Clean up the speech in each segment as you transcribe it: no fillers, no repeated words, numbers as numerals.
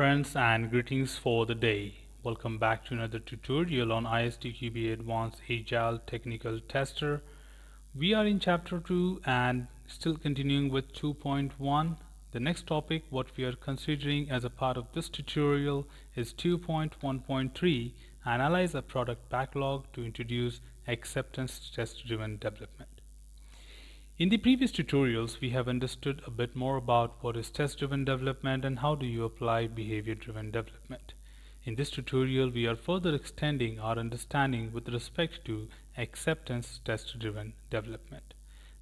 friends, and greetings for the day. Welcome back to another tutorial on ISTQB Advanced Agile Technical Tester. We are in chapter 2 and still continuing with 2.1. The next topic what we are considering as a part of this tutorial is 2.1.3, analyze a product backlog to introduce acceptance test driven development. In the previous tutorials, we have understood a bit more about what is test-driven development and how do you apply behavior-driven development. In this tutorial, we are further extending our understanding with respect to acceptance test-driven development.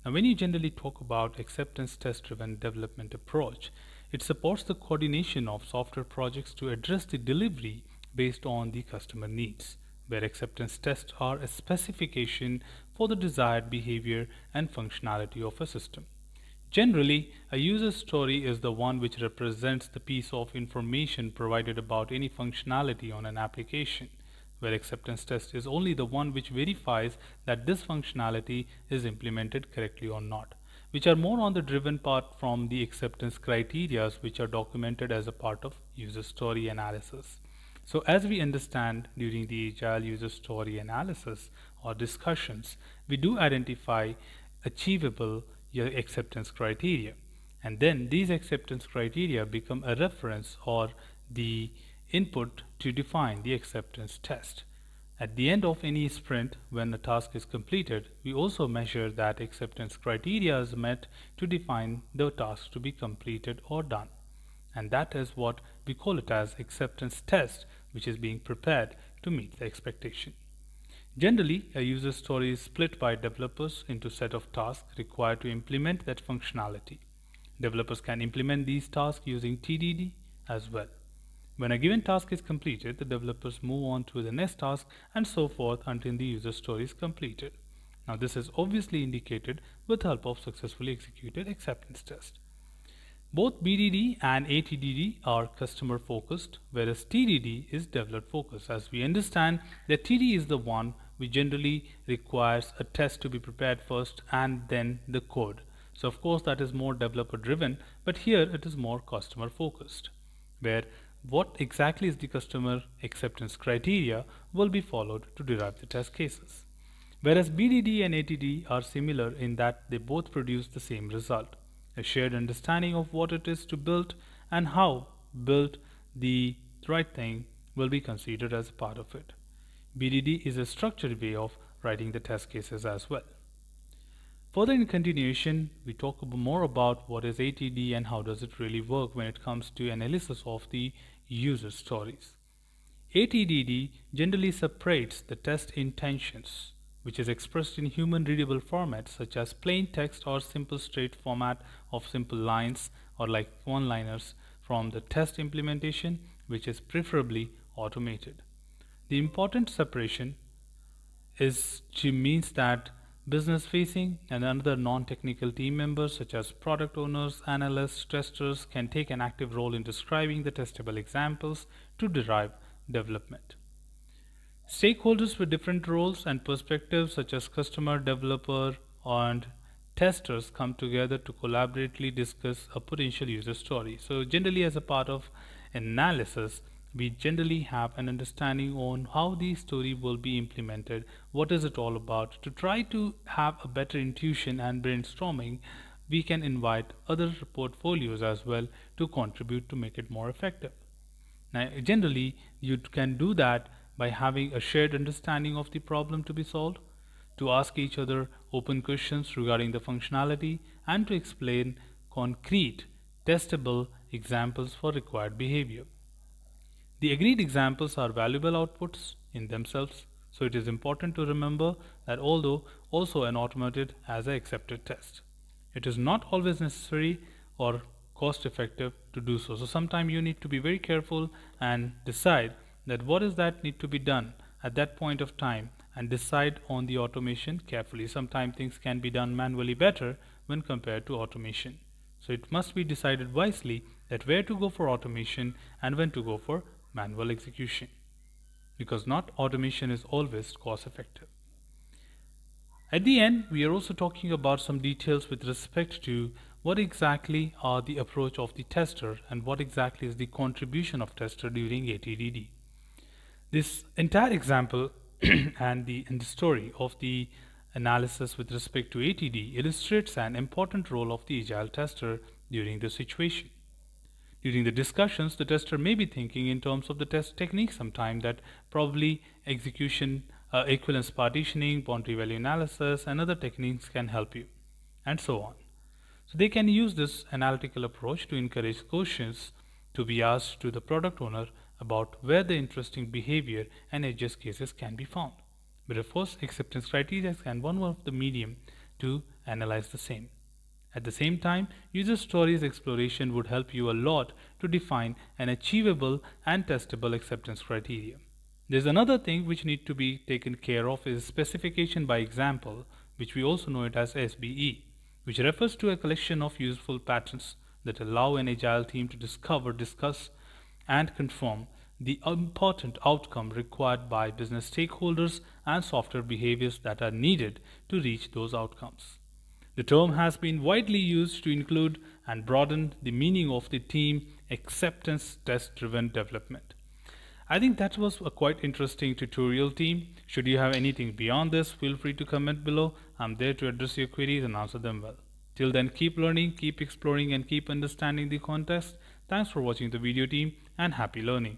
Now, when you generally talk about acceptance test-driven development approach, it supports the coordination of software projects to address the delivery based on the customer needs, where acceptance tests are a specification for the desired behavior and functionality of a system. Generally, a user story is the one which represents the piece of information provided about any functionality on an application, where acceptance test is only the one which verifies that this functionality is implemented correctly or not, which are more on the driven part from the acceptance criteria which are documented as a part of user story analysis. So as we understand during the Agile user story analysis or discussions, we do identify achievable acceptance criteria. And then these acceptance criteria become a reference or the input to define the acceptance test. At the end of any sprint, when a task is completed, we also measure that acceptance criteria is met to define the task to be completed or done. And that is what we call it as acceptance test, which is being prepared to meet the expectation. Generally, a user story is split by developers into a set of tasks required to implement that functionality. Developers can implement these tasks using TDD as well. When a given task is completed, the developers move on to the next task and so forth until the user story is completed. Now, this is obviously indicated with the help of successfully executed acceptance test. Both BDD and ATDD are customer focused, whereas TDD is developer focused. As we understand that TD is the one which generally requires a test to be prepared first and then the code. So of course that is more developer driven, but here it is more customer focused, where what exactly is the customer acceptance criteria will be followed to derive the test cases. Whereas BDD and ATD are similar in that they both produce the same result, a shared understanding of what it is to build and how build the right thing will be considered as a part of it. BDD is a structured way of writing the test cases as well. Further in continuation, we talk more about what is ATD and how does it really work when it comes to analysis of the user stories. ATDD generally separates the test intentions, which is expressed in human readable formats such as plain text or simple straight format of simple lines or like one-liners, from the test implementation, which is preferably automated. The important separation means that business facing and other non-technical team members such as product owners, analysts, testers can take an active role in describing the testable examples to derive development. Stakeholders with different roles and perspectives such as customer, developer, and testers come together to collaboratively discuss a potential user story. So generally as a part of analysis, we generally have an understanding on how the story will be implemented, what is it all about. To try to have a better intuition and brainstorming, we can invite other portfolios as well to contribute to make it more effective. Now generally you can do that by having a shared understanding of the problem to be solved, to ask each other open questions regarding the functionality, and to explain concrete, testable examples for required behavior. The agreed examples are valuable outputs in themselves, so it is important to remember that although also an automated as an accepted test, it is not always necessary or cost effective to do so. So sometimes you need to be very careful and decide that what is that need to be done at that point of time and decide on the automation carefully. Sometimes things can be done manually better when compared to automation. So it must be decided wisely that where to go for automation and when to go for manual execution, because not automation is always cost effective. At the end, we are also talking about some details with respect to what exactly are the approach of the tester and what exactly is the contribution of tester during ATDD. This entire example and the story of the analysis with respect to ATD illustrates an important role of the agile tester during the situation. During the discussions, the tester may be thinking in terms of the test technique sometime that probably execution, equivalence partitioning, boundary value analysis, and other techniques can help you, and so on. So they can use this analytical approach to encourage questions to be asked to the product owner about where the interesting behavior and edges cases can be found. But of course, acceptance criteria can one of the medium to analyze the same. At the same time, user stories exploration would help you a lot to define an achievable and testable acceptance criteria. There's another thing which need to be taken care of is specification by example, which we also know it as SBE, which refers to a collection of useful patterns that allow an agile team to discover, discuss, and confirm the important outcome required by business stakeholders and software behaviors that are needed to reach those outcomes. The term has been widely used to include and broaden the meaning of the team acceptance test driven development. I think that was a quite interesting tutorial, team. Should you have anything beyond this, feel free to comment below. I'm there to address your queries and answer them well. Till then, keep learning, keep exploring, and keep understanding the context. Thanks for watching the video, team, and happy learning.